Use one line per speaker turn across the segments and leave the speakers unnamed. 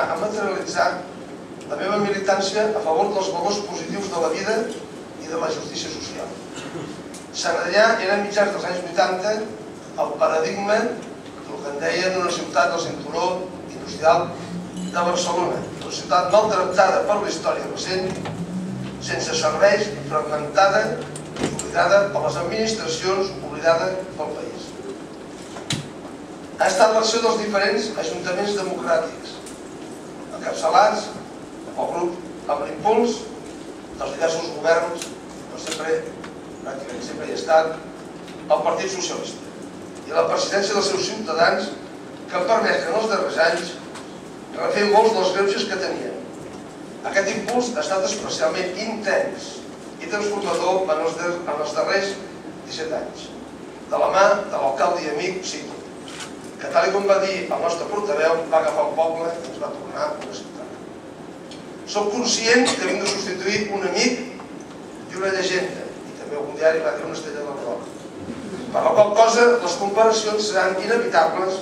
a materialitzar la meva militància a favor dels valors positius de la vida i de la justícia social. Sant Adrià era a mitjans dels anys 80 el paradigma del que en deien una ciutat del cinturó industrial de Barcelona, una ciutat maltractada per la història recent, sense serveis, fragmentada, oblidada per les administracions, oblidada pel país. Ha estat l'acció dels diferents ajuntaments democràtics, encapçalats pel grup amb l'impuls dels diversos governs, pràcticament sempre hi ha estat el Partit Socialista, i la presidència dels seus ciutadans que han permès que en els darrers anys refer molts dels greuges que tenien. Aquest impuls ha estat especialment intens i transformador en els darrers 17 anys, de la mà de l'alcalde i amic Cito, que tal com va dir el nostre portaveu, va agafar el poble i ens va tornar una ciutat. Soc conscient que vinc de substituir un amic i una llegenda, i també algun diari va dir una estrella del rock. Per la qual cosa, les comparacions seran inevitables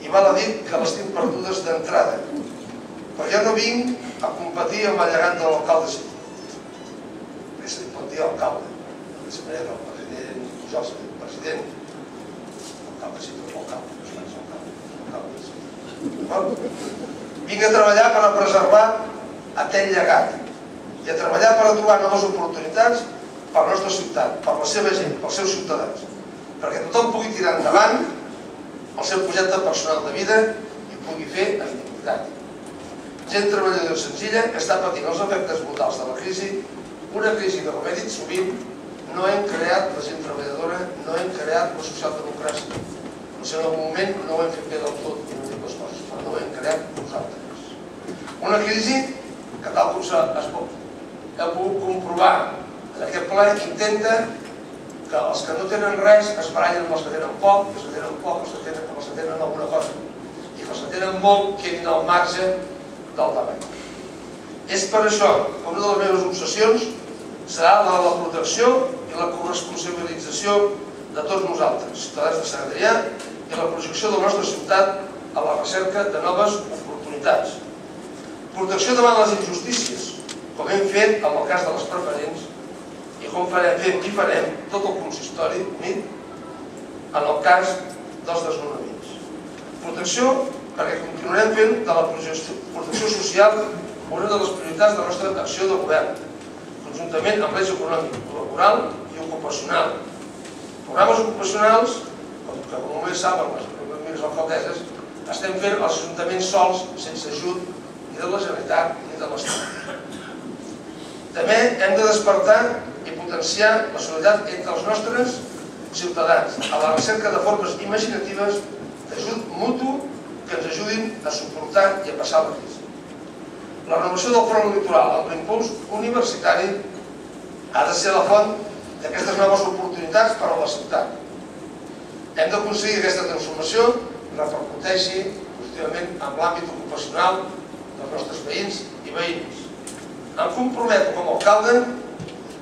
i val a dir que les tinc perdudes d'entrada. Però jo no vinc a competir amb el llegat de l'alcalde Cito. Se li pot dir alcalde, de la manera del president Pujol, el president, l'alcalde Cito és l'alcalde, no és l'alcalde. Vinc a treballar per a preservar aquell llegat i a treballar per a trobar noves oportunitats per a la nostra ciutat, per a la seva gent, pels seus ciutadans, perquè tothom pugui tirar endavant el seu projecte personal de vida i ho pugui fer amb dignitat. Gent treballadora senzilla que està patint els efectes brutals de la crisi, una crisi que, com he dit sovint, no hem creat la gent treballadora, no hem creat la socialdemocràcia. Potser en algun moment no ho hem fet bé del tot, i no dic les coses, però no ho hem creat nosaltres. Una crisi que, tal com heu pogut comprovar en aquest ple, intenta que els que no tenen res es barallen amb els que tenen poc, els que tenen poc, els que tenen alguna cosa, i els que tenen molt quedin al marge del debat. És per això que una de les meves obsessions serà la de la protecció i la corresponsabilització de tots nosaltres, ciutadans de Sant Adrià, i la projecció de la nostra ciutat a la recerca de noves oportunitats. Protecció davant les injustícies, com hem fet amb el cas de les preferents, i com fem i farem tot el consistori unit en el cas dels desnonaments. Protecció perquè continuarem fent de la protecció social una de les prioritats de la nostra acció de govern, conjuntament amb l'eix econòmic, laboral i ocupacional. Programes ocupacionals, que com bé saben les alcaldesses, estem fent els ajuntaments sols, sense ajut ni de la Generalitat ni de l'Estat. També hem de despertar i potenciar la solidaritat entre els nostres ciutadans a la recerca de formes imaginatives d'ajut mutu que ens ajudin a suportar i a passar la crisi. La renovació del front litoral amb l'impuls universitari ha de ser la font d'aquestes noves oportunitats per a la ciutat. Hem d'aconseguir que aquesta transformació repercuteixi positivament en l'àmbit ocupacional dels nostres veïns i veïnes. Em comprometo com a alcalde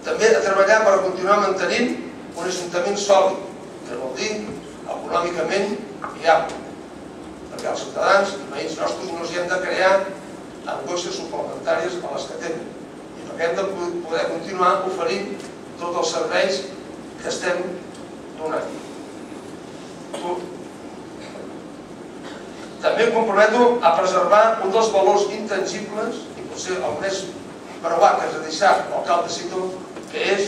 també a treballar per continuar mantenint un ajuntament sòlid, que vol dir econòmicament viable, perquè els ciutadans i veïns nostres no els hi hem de crear angoixes suplementàries a les que tenen i perquè hem de poder continuar oferint tots els serveis que estem donant. També em comprometo a preservar un dels valors intangibles i potser el més preuat que ens ha deixat l'alcalde Cito, que és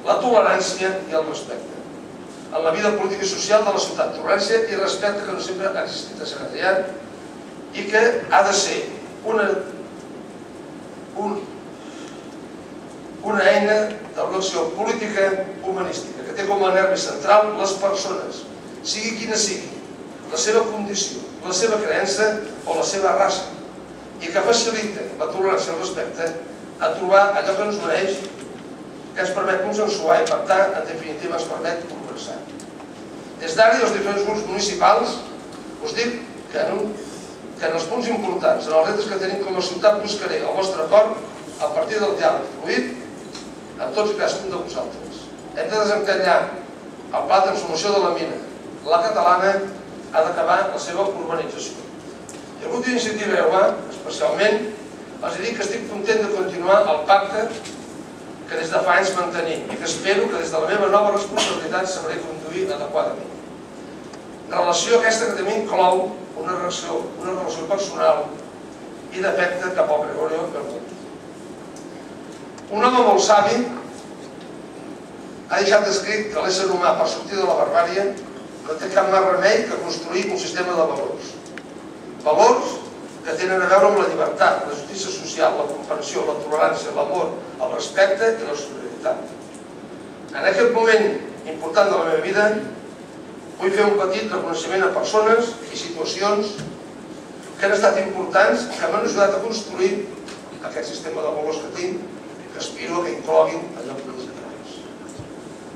la tolerància i el respecte en la vida política i social de la ciutat. Tolerància i respecte que no sempre ha existit a Sant Adrià i que ha de ser una eina de l'acció política humanística que té com a nervi central les persones, sigui quina sigui, la seva condició, la seva creença o la seva raça, i que facilita la tolerància i el respecte a trobar allò que ens uneix, que ens permet consensuar i pactar, en definitiva ens permet progressar. Des d'ara i els diferents grups municipals us dic que en els punts importants, en els reptes que tenim com a ciutat, buscaré el vostre acord a partir del diàleg fluid amb tots i cadascun de vosaltres. Hem de desencallar el pla de transformació de la mina. La catalana ha d'acabar la seva urbanització. I el grup d'Iniciativa EUA especialment, els dic que estic content de continuar el pacte que des de fa anys mantenim i que espero que des de la meva nova responsabilitat sabré conduir adequadament. Relació aquesta que també inclou una relació personal i d'afecte cap al Gregorio Bergoglio. Un home molt savi ha deixat escrit que l'ésser humà per sortir de la barbàrie no té cap més remei que construir un sistema de valors. Valors que tenen a veure amb la llibertat, la justícia social, la comprensió, la tolerància, l'amor, el respecte i la solidaritat. En aquest moment important de la meva vida vull fer un petit reconeixement a persones i situacions que han estat importants i que m'han ajudat a construir aquest sistema de valors que tinc i que aspiro que incloguin allò que els agrada.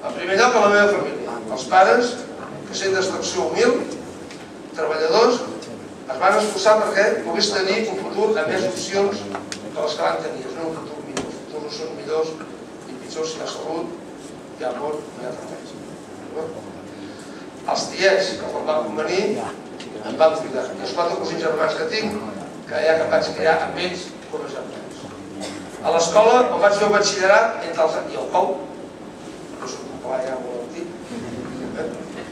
En primer lloc, a la meva família. Els pares, que sent d'extracció humil, treballadors, es van esforçar perquè pogués tenir un futur amb més opcions que les que van tenir. No un futur millor. Els futurs no són millors i pitjors si hi ha salut, hi ha amor, hi ha treball. Els tiets que quan van convenir em van cuidar. I els 4 cosins germans que tinc, que ja que em vaig criar amb ells com a germans. A l'escola on vaig fer el batxillerat i el COU, no soc un pla ja molt antic,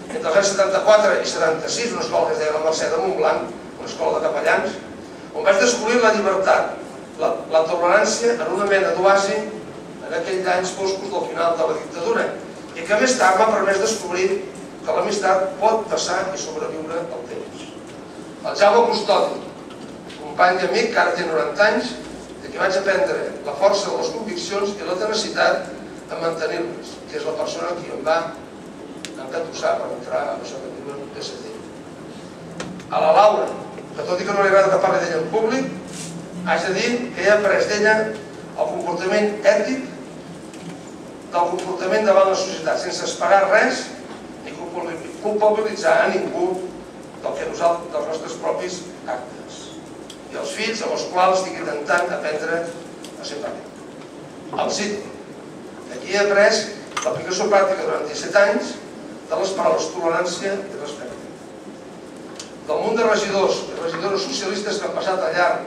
entre els anys 74 i 76, una escola que es deia la Mercè de Montblanc, una escola de capellans, on vaig descobrir la llibertat, la tolerància en una mena d'oasi en aquells anys foscos del final de la dictadura, i que més tard m'ha permès descobrir que l'amistat pot passar i sobreviure el temps. El Jaume Custodi, company i amic que ara té 90 anys, de qui vaig aprendre la força de les conviccions i la tenacitat a mantenir-les, que és la persona qui em va encatussar per entrar a això que diuen PSC. A la Laura, que tot i que no li agrada que parli d'ella en públic, haig de dir que he après d'ella el comportament ètic del comportament davant la societat, sense esperar res ni culpabilitzar a ningú dels nostres propis actes. I els fills amb els quals estic intentant aprendre a ser pare. El cito. Aquí he après l'aplicació pràctica durant 17 anys de les paraules tolerància i respecte. Del munt de regidors i regidores socialistes que han passat al llarg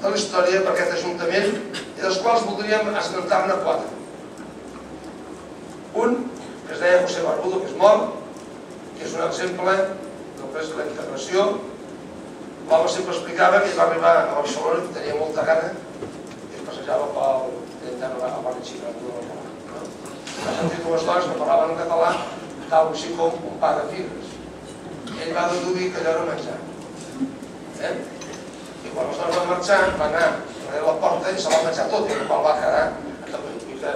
de la història per aquest Ajuntament i dels quals voldríem esmentar-ne 4. Un, que es deia José Barbudo, que és mort, que és un exemple del que és la integració. L'home sempre explicava que ell va arribar a Barcelona i tenia molta gana i es passejava pel barri xina. Va sentir 2 dones que parlaven en català, tal així com un pa de figues. Ell va deduir que allò era menjar. I quan les dones van marxar, va anar darrere la porta i se va menjar tot, i el qual va quedar i que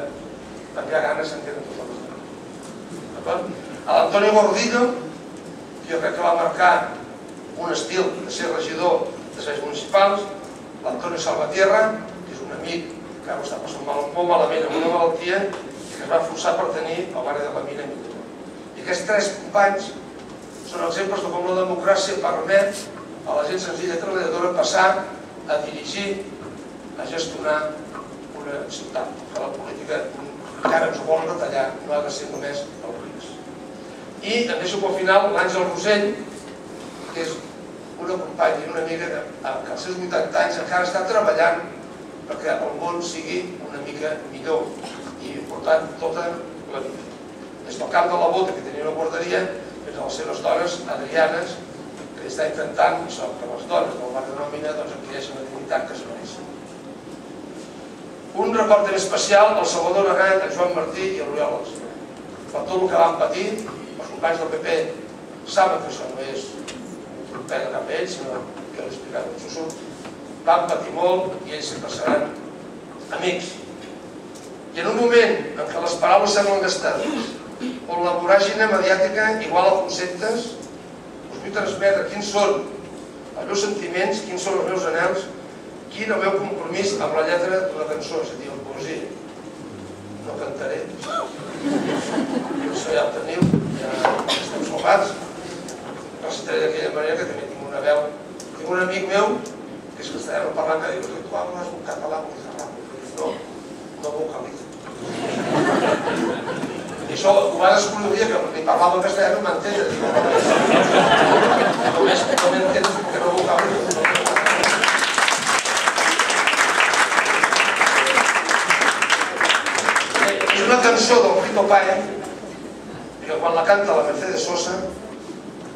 tenia ganes de sentir tot el que. A l'Antonio Gordillo, que jo crec que va marcar un estil de ser regidor de serveis municipals, l'Antonio Salvatierra, que és un amic que ara està passant molt malament amb una malaltia i que es va forçar per tenir el barri de la Mina millor. I aquests 3 companys són exemples de com la democràcia permet a la gent senzilla i treballadora passar a dirigir, a gestionar una ciutat. Que la política encara ens ho vol retallar, no ha de ser només el rics. I em deixo pel final l'Àngel Rosell, que és una companya i una amiga que als seus 80 anys encara està treballant perquè el món sigui una mica millor i portant tota la vida. Des del camp de la Bota, que tenia una guarderia, fins a les seves dones adrianes, que està intentant que les dones del barri de la Mina adquireixen la dignitat que es mereixen. Un record ben especial al Salvador Agat, a Joan Martí i a l'Oriol Alzina. Per tot el que van patir, els companys del PP saben que això no és un tropel cap a ells, sinó que l'he explicat en Susur. Van patir molt i ells sempre seran amics. I en un moment en què les paraules semblen gastades, on la voràgine mediàtica iguala conceptes, us vull transmetre quins són els meus sentiments, quins són els meus anhels, quin el meu compromís amb la lletra d'una cançó, és a dir, la poesia. No cantaré. Això ja ho teniu, ja estem solats. Recitaré d'aquella manera que també tinc una veu. Tinc un amic meu, que és castellano parlant, que diu que tu hablas un català molt ràpid. No vocalitza. I això ho va descobrir un dia que li parlava en castellà i no m'entén. Només no m'entens perquè no vocalitza. cançó del Fito Páez, que quan la canta la Mercedes Sosa,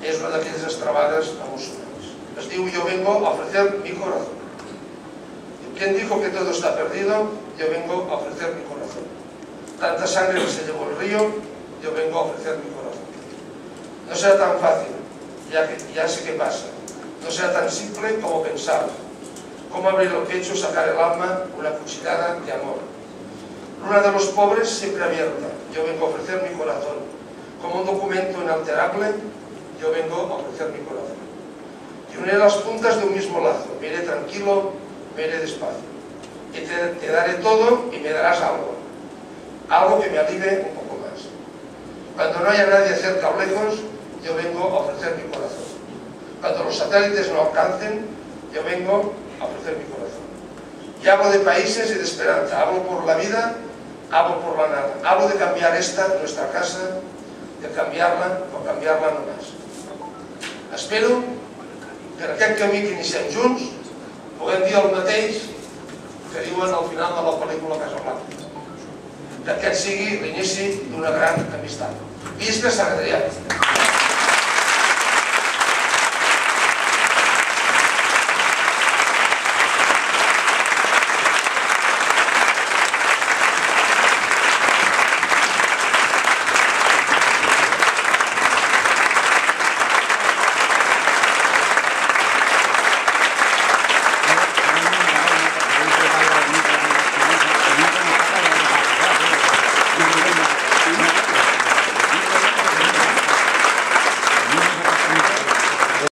és una d'aquelles extravades emocionants. Es diu Yo vengo a ofrecer mi corazón. ¿Quién dijo que todo está perdido? Yo vengo a ofrecer mi corazón. Tanta sangre que se llevó el río, yo vengo a ofrecer mi corazón. No será tan fácil, ya sé qué pasa. No será tan simple como pensar. Cómo abrir el pecho, sacar el alma, una cuchillada de amor. Luna de los pobres siempre abierta, yo vengo a ofrecer mi corazón. Como un documento inalterable, yo vengo a ofrecer mi corazón. Y uniré las puntas de un mismo lazo, me iré tranquilo, me iré despacio. Y te daré todo y me darás algo. Algo que me alivie un poco más. Cuando no haya nadie cerca o lejos, yo vengo a ofrecer mi corazón. Cuando los satélites no alcancen, yo vengo a ofrecer mi corazón. Y hablo de países y de esperanza. Hablo por la vida, hablo por la nada. Hablo de cambiar nuestra casa, de cambiar-la o canviar-la no más. Espero que en aquest camí que iniciem junts puguem dir el mateix que diuen al final de la pel·lícula Casablanca. Que aquest sigui l'inici d'una gran amistat. Visca Sant Adrià!